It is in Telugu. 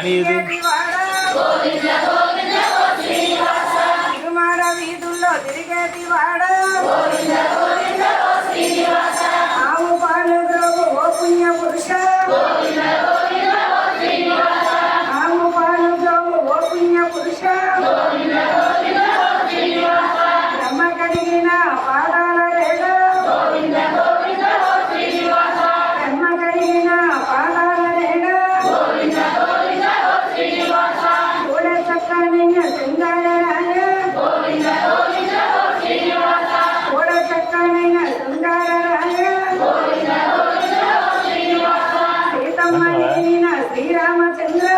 కానీ ఇది తిరుమాడ వీధుల్లో తిరిగేటి వాడ ఆవు పాలు గ్రోవు ఓ పుణ్య పురుష ఆవు పాలు గ్రోవు ఓ పుణ్య పురుష బ్రహ్మ కలిగిన పాదాల రేడ బ్రహ్మ కలిగిన పాదాల రేడ చూడ చక్కనైన శృంగారరాయ చూడ చక్కనైన శృంగారరాయ సీతమ్మ లేనిన శ్రీరామచంద్ర